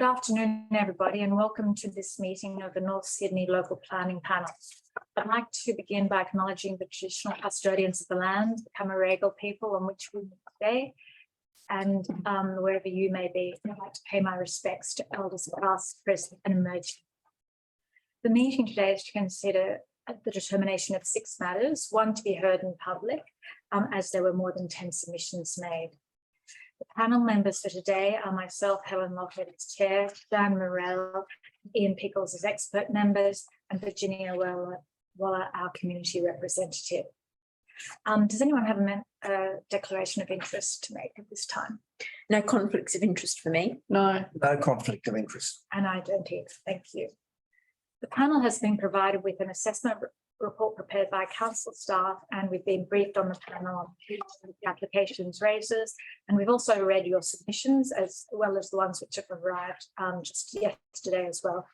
Good afternoon, everybody, and welcome to this meeting of the North Sydney Local Planning Panel. I'd like to begin by acknowledging the traditional custodians of the land, the Camaragal people on which we meet today, and wherever you may be, I'd like to pay my respects to elders past, present, and emerging. The meeting today is to consider the determination of 6 matters, 1 to be heard in public, as there were more than 10 submissions made. The panel members for today are myself, Helen Lockwood as chair, Dan Morell, Ian Pickles as expert members, and Virginia Waller, our community representative. Does anyone have a declaration of interest to make at this time? No conflicts of interest for me. No conflict of interest. And I don't either. Thank you. The panel has been provided with an assessment report prepared by council staff, and we've been briefed on the panel on the applications raisers, and we've also read your submissions as well as the ones which have arrived just yesterday as well.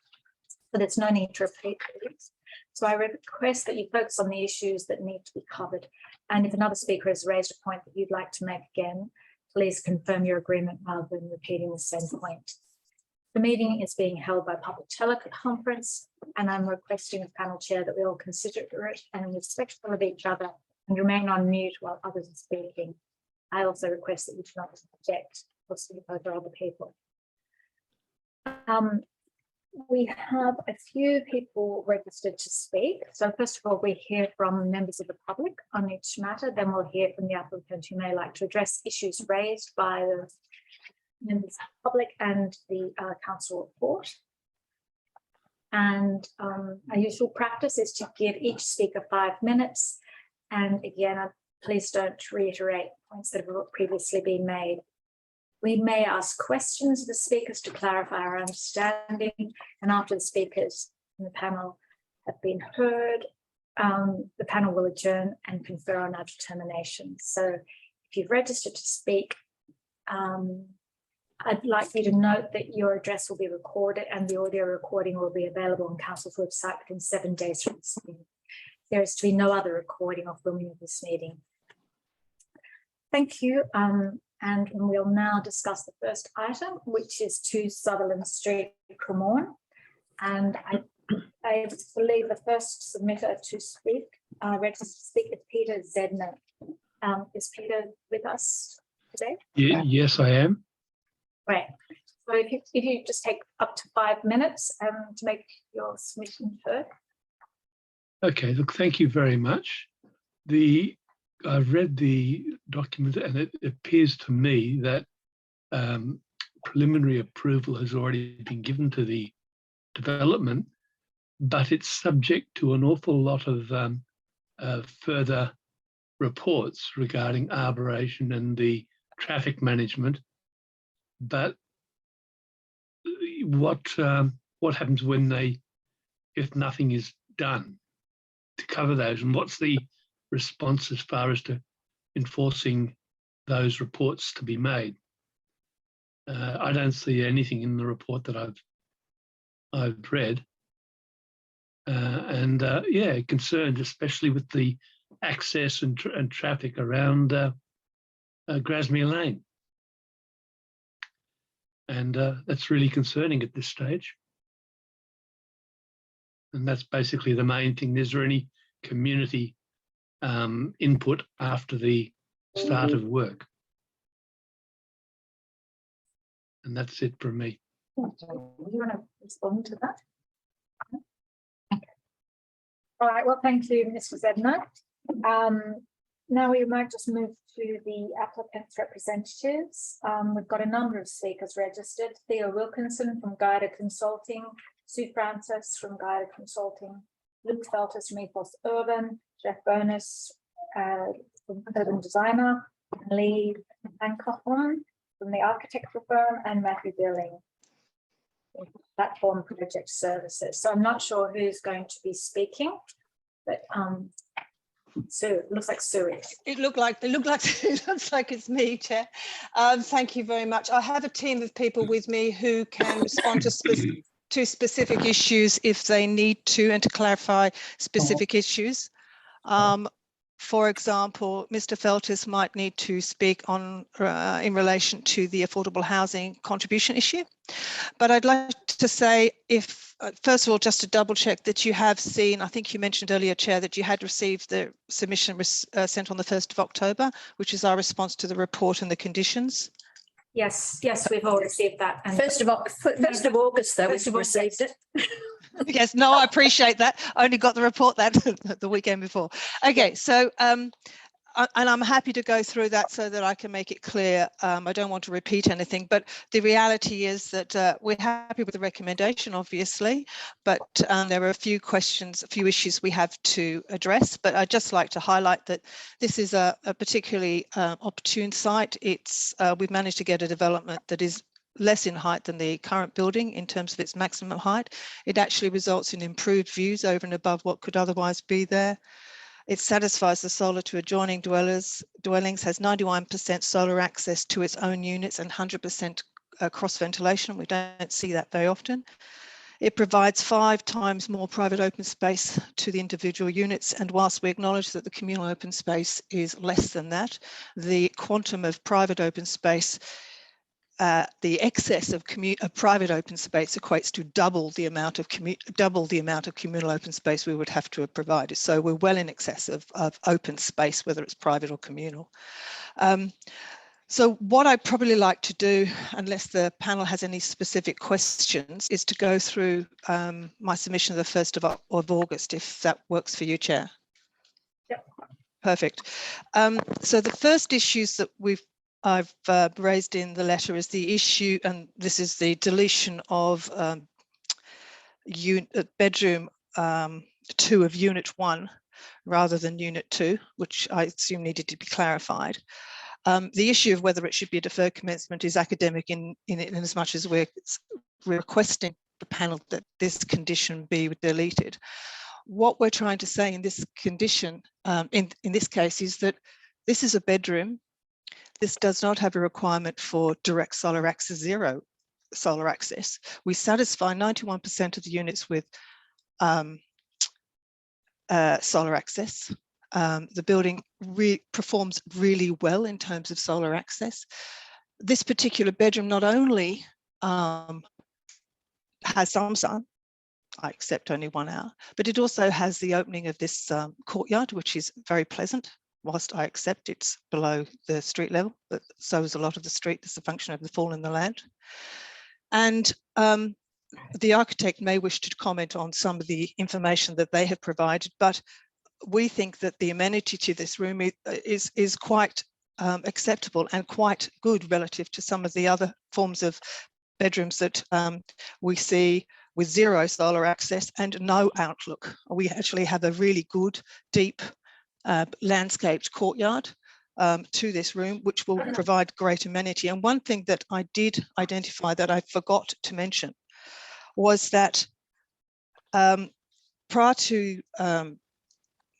So there's no need to repeat these. So I request that you focus on the issues that need to be covered, and if another speaker has raised a point that you'd like to make again, please confirm your agreement rather than repeating the same point. The meeting is being held by public teleconference, and I'm requesting as panel chair that we all consider it and respectful of each other and remain on mute while others are speaking. I also request that you do not object or speak over other people. We have a few people registered to speak. So first of all, we hear from members of the public on each matter. Then we'll hear from the applicant who may like to address issues raised by the members of the public and the council report. And our usual practice is to give each speaker 5 minutes. And again, please don't reiterate points that have previously been made. We may ask questions of the speakers to clarify our understanding, and after the speakers in the panel have been heard, the panel will adjourn and confer on our determinations. So if you've registered to speak, I'd like you to note that your address will be recorded and the audio recording will be available on Council's website within 7 days from this meeting. There is to be no other recording or filming of this meeting. Thank you. And we'll now discuss the first item, which is 2 Sutherland Street, Cremorne. And I believe the first submitter to speak, registered to speak, is Peter Zedner. Is Peter with us today? Yeah, yes, I am. Right. So if you just take up to 5 minutes to make your submission heard. Okay, look, thank you very much. I've read the document and it appears to me that preliminary approval has already been given to the development, but it's subject to an awful lot of further reports regarding arboration and the traffic management. But what happens if nothing is done to cover those, and what's the response as far as to enforcing those reports to be made? I don't see anything in the report that I've read, yeah, concerned especially with the access and traffic around Grasmere Lane. And that's really concerning at this stage. And that's basically the main thing. Is there any community input after the start of work? And that's it from me. Do you want to respond to that? Okay. All right, well, thank you, Mr. Zedner. Now we might just move to the applicant's representatives. We've got a number of speakers registered. Theo Wilkinson from Guida Consulting, Sue Francis from Guida Consulting, Luke Feltus from Ethos Urban, Jeff Bonus from Urban Designer, Lee Hancock-Ron from the architectural firm, and Matthew Billing from Platform Project Services. So I'm not sure who's going to be speaking, but Sue, it looks like Sue. It looks like it's me, Chair. Thank you very much. I have a team of people with me who can respond to specific issues if they need to, and to clarify specific issues. For example, Mr. Feltis might need to speak on in relation to the affordable housing contribution issue. But I'd like to say, if first of all, just to double check that you have seen, I think you mentioned earlier, Chair, that you had received the submission sent on the 1st of October, which is our response to the report and the conditions. Yes, we've all received that. And 1st of August, though, we've received it. Yes, no, I appreciate that. I only got the report that the weekend before. Okay, so and I'm happy to go through that so that I can make it clear. I don't want to repeat anything, but the reality is that we're happy with the recommendation, obviously, but there are a few questions, a few issues we have to address. But I'd just like to highlight that this is a particularly opportune site. We've managed to get a development that is less in height than the current building in terms of its maximum height. It actually results in improved views over and above what could otherwise be there. It satisfies the solar to adjoining dwellings, has 91% solar access to its own units and 100% cross ventilation. We don't see that very often. It provides 5 times more private open space to the individual units, and whilst we acknowledge that the communal open space is less than that, the quantum of private open space, the excess of private open space equates to double the amount of communal open space we would have to have provided. So we're well in excess of open space, whether it's private or communal. So what I'd probably like to do, unless the panel has any specific questions, is to go through my submission of the 1st of August, if that works for you, Chair. Yep. Perfect. So the first issues that I've raised in the letter is the issue, and this is the deletion of bedroom 2 of unit 1 rather than unit 2, which I assume needed to be clarified. The issue of whether it should be a deferred commencement is academic in as much as we're requesting the panel that this condition be deleted. What we're trying to say in this condition, in this case, is that this is a bedroom. This does not have a requirement for direct solar access, 0 solar access. We satisfy 91% of the units with solar access. The building performs really well in terms of solar access. This particular bedroom not only has some sun, I accept only 1 hour, but it also has the opening of this courtyard, which is very pleasant. Whilst I accept it's below the street level, but so is a lot of the street. It's a function of the fall in the land. And the architect may wish to comment on some of the information that they have provided, but we think that the amenity to this room is quite acceptable and quite good relative to some of the other forms of bedrooms that we see with 0 solar access and no outlook. We actually have a really good, deep, landscaped courtyard to this room, which will provide great amenity. And one thing that I did identify that I forgot to mention was that prior to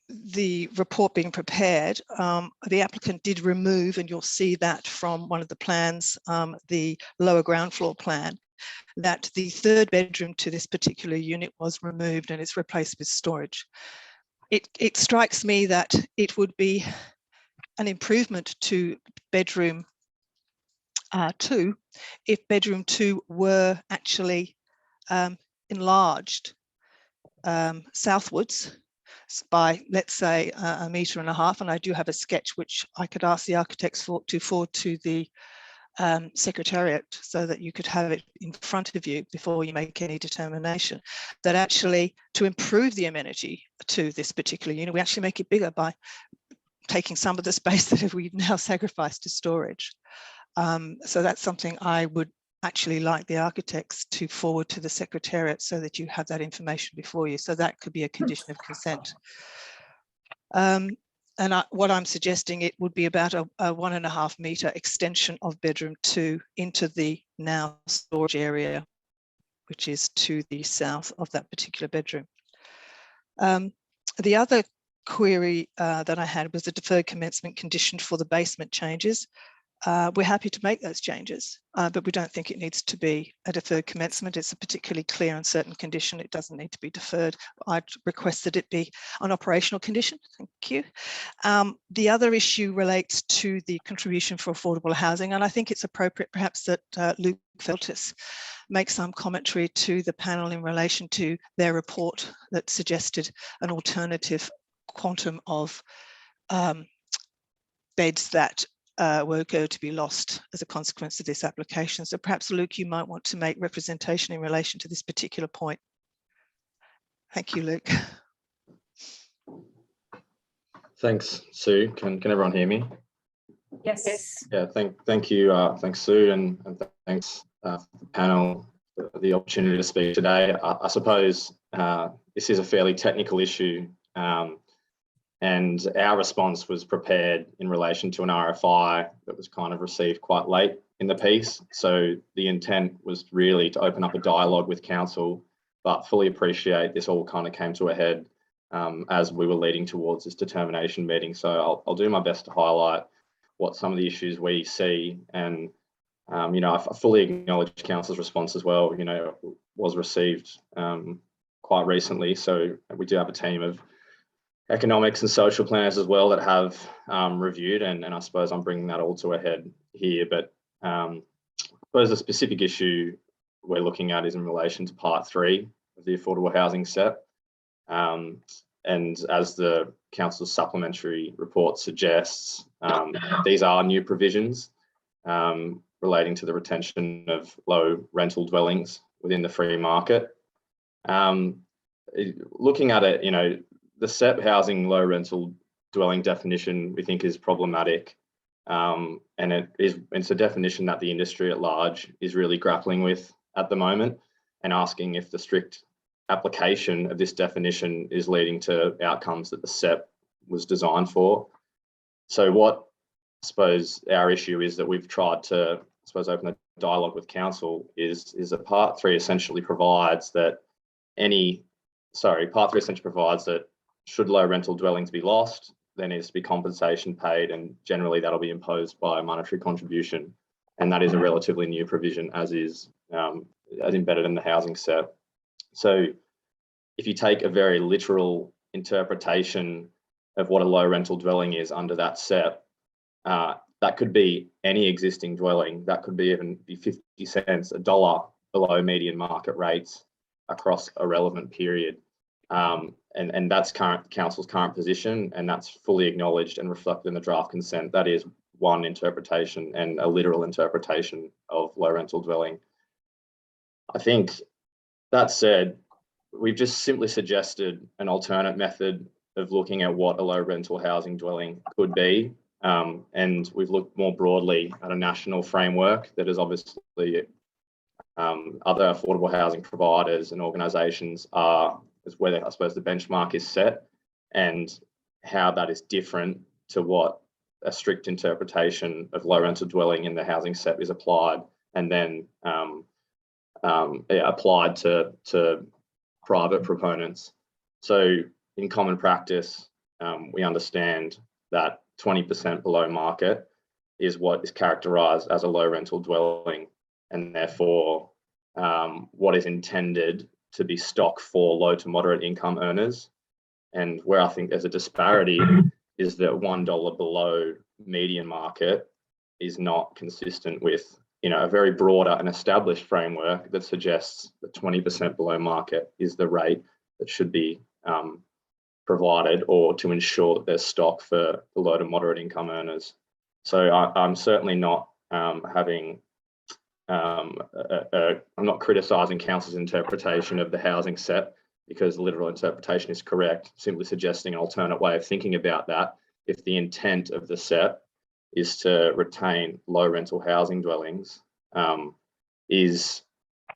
the report being prepared, the applicant did remove, and you'll see that from one of the plans, the lower ground floor plan, that the 3rd bedroom to this particular unit was removed and it's replaced with storage. It strikes me that it would be an improvement to bedroom 2 if bedroom 2 were actually enlarged southwards by, let's say, 1.5 meters. And I do have a sketch which I could ask the architects to forward to the Secretariat so that you could have it in front of you before you make any determination. That actually, to improve the amenity to this particular unit, we actually make it bigger by taking some of the space that we've now sacrificed to storage. So that's something I would actually like the architects to forward to the Secretariat so that you have that information before you. So that could be a condition of consent. And what I'm suggesting, it would be about a 1.5 meter extension of bedroom 2 into the now storage area, which is to the south of that particular bedroom. The other query that I had was the deferred commencement condition for the basement changes. we're happy to make those changes, but we don't think it needs to be a deferred commencement. It's a particularly clear and certain condition. It doesn't need to be deferred. I'd request that it be an operational condition. Thank you. The other issue relates to the contribution for affordable housing, and I think it's appropriate perhaps that Luke Feltis make some commentary to the panel in relation to their report that suggested an alternative quantum of beds that were going to be lost as a consequence of this application. So perhaps, Luke, you might want to make representation in relation to this particular point. Thank you, Luke. Thanks, Sue. Can everyone hear me? Yes. Yeah, thank you. Thanks, Sue, and thanks the panel for the opportunity to speak today. I suppose this is a fairly technical issue, and our response was prepared in relation to an RFI that was kind of received quite late in the piece. So the intent was really to open up a dialogue with council, but fully appreciate this all kind of came to a head as we were leading towards this determination meeting. So I'll do my best to highlight what some of the issues we see, and you know, I fully acknowledge council's response as well. You know, was received quite recently, so we do have a team of economics and social planners as well that have reviewed, and I suppose I'm bringing that all to a head here. But I suppose the specific issue we're looking at is in relation to part 3 of the affordable housing set. And as the council's supplementary report suggests, these are new provisions relating to the retention of low rental dwellings within the free market. Looking at it, you know, the SEP housing low rental dwelling definition we think is problematic, and it's a definition that the industry at large is really grappling with at the moment, and asking if the strict application of this definition is leading to outcomes that the SEP was designed for. So what I suppose our issue is that we've tried to, I suppose, open a dialogue with council is that part 3 essentially provides that should low rental dwellings be lost, there needs to be compensation paid, and generally that'll be imposed by a monetary contribution. And that is a relatively new provision as embedded in the housing set. So if you take a very literal interpretation of what a low rental dwelling is under that set, that could be any existing dwelling. That could be even be 50 cents, $1 below median market rates across a relevant period. And that's council's current position, and that's fully acknowledged and reflected in the draft consent. That is one interpretation and a literal interpretation of low rental dwelling. I think that said, we've just simply suggested an alternate method of looking at what a low rental housing dwelling could be. And we've looked more broadly at a national framework that is obviously other affordable housing providers and organisations is where I suppose the benchmark is set, and how that is different to what a strict interpretation of low rental dwelling in the housing set is applied, and then applied to private proponents. So in common practice, we understand that 20% below market is what is characterised as a low rental dwelling, and therefore what is intended to be stock for low to moderate income earners. And where I think there's a disparity is that $1 below median market is not consistent with, you know, a very broader and established framework that suggests that 20% below market is the rate that should be provided, or to ensure that there's stock for the low to moderate income earners. So I'm certainly not I'm not criticising council's interpretation of the housing set, because the literal interpretation is correct, simply suggesting an alternate way of thinking about that. If the intent of the set is to retain low rental housing dwellings, is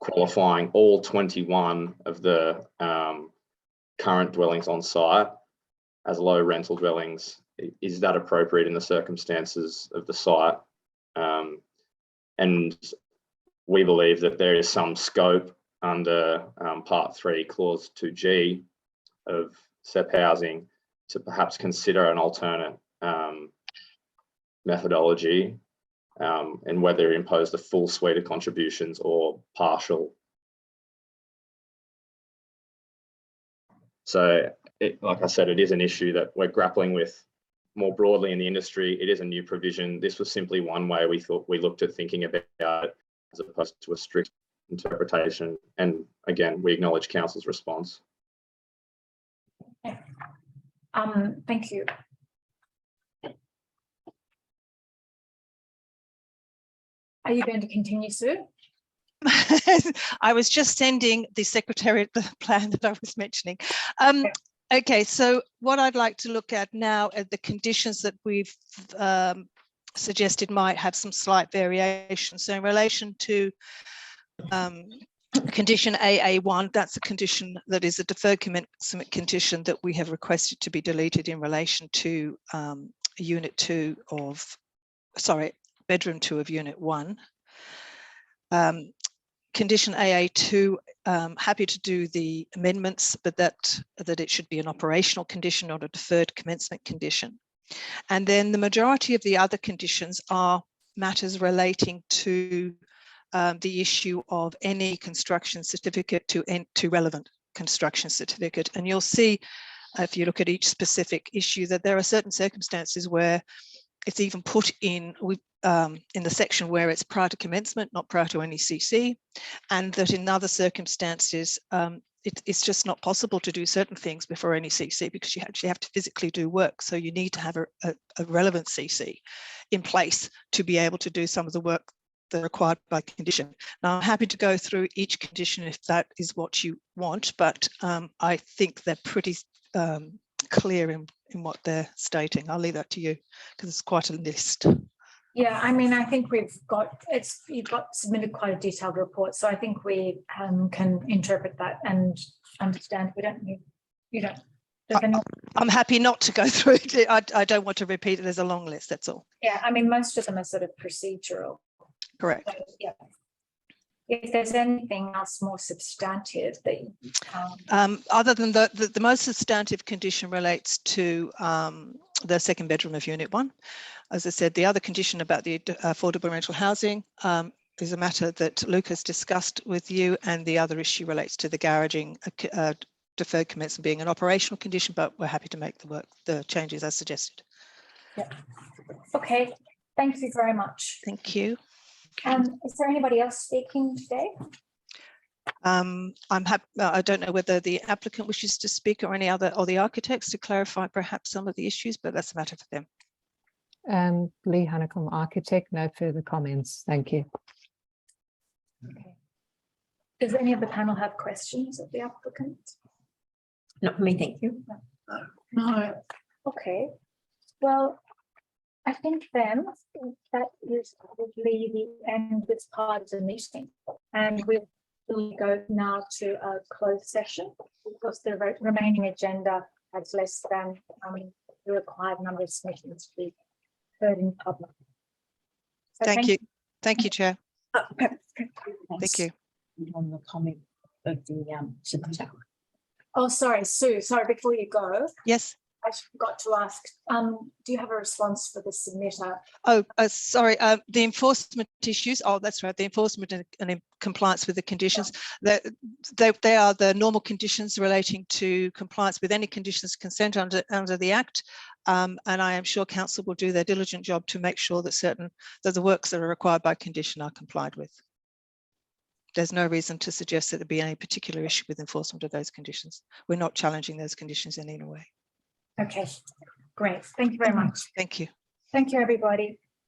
qualifying all 21 of the current dwellings on site as low rental dwellings, is that appropriate in the circumstances of the site? And we believe that there is some scope under Part 3, Clause 2G of SEP housing to perhaps consider an alternate methodology. and whether it imposed a full suite of contributions or partial. So, like I said, it is an issue that we're grappling with more broadly in the industry. It is a new provision. This was simply one way we looked at thinking about it, as opposed to a strict interpretation. And again, we acknowledge Council's response. Thank you. Are you going to continue, Sue? I was just sending the Secretariat the plan that I was mentioning. Okay, so what I'd like to look at now are the conditions that we've suggested might have some slight variation. So in relation to condition AA1, that's a condition that is a deferred commencement condition that we have requested to be deleted in relation to unit 2 of, sorry, bedroom 2 of unit 1. Condition AA2, happy to do the amendments, but that it should be an operational condition, not a deferred commencement condition. And then the majority of the other conditions are matters relating to the issue of any construction certificate to relevant construction certificate. And you'll see, if you look at each specific issue, that there are certain circumstances where it's even put in the section where it's prior to commencement, not prior to any CC, and that in other circumstances, it's just not possible to do certain things before any CC because you actually have to physically do work. So you need to have a relevant CC in place to be able to do some of the work that are required by condition. Now, I'm happy to go through each condition if that is what you want, but I think they're pretty clear in what they're stating. I'll leave that to you because it's quite a list. Yeah, I mean, I think you've got submitted quite a detailed report, so I think we can interpret that and understand. I'm happy not to go through it. I don't want to repeat it. There's a long list, that's all. Yeah, I mean, most of them are sort of procedural. Correct. So, yeah. If there's anything else more substantive that other than the most substantive condition relates to the second bedroom of unit 1. As I said, the other condition about the affordable rental housing is a matter that Luke has discussed with you, and the other issue relates to the garaging deferred commencement being an operational condition, but we're happy to make the changes as suggested. Yeah. Okay, thank you very much. Thank you. Is there anybody else speaking today? I'm happy. I don't know whether the applicant wishes to speak or the architects to clarify perhaps some of the issues, but that's a matter for them. Lee Honeycomb, architect, no further comments. Thank you. Okay. Does any of the panel have questions of the applicant? Not for me, thank you. No. Okay. Well, I think then that is probably the end of this part of the meeting, and we'll go now to a closed session because the remaining agenda has less than the required number of submissions to be heard in public. So Thank you. Thank you, Chair. Thank you. On the comment of the submitter. Oh, sorry, Sue. Sorry, before you go. Yes. I forgot to ask, do you have a response for the submitter? Oh, sorry, the enforcement issues. Oh, that's right, the enforcement and in compliance with the conditions. They are the normal conditions relating to compliance with any conditions consent under the Act. And I am sure Council will do their diligent job to make sure that the works that are required by condition are complied with. There's no reason to suggest that there be any particular issue with enforcement of those conditions. We're not challenging those conditions in any way. Okay, great. Thank you very much. Thank you. Thank you, everybody.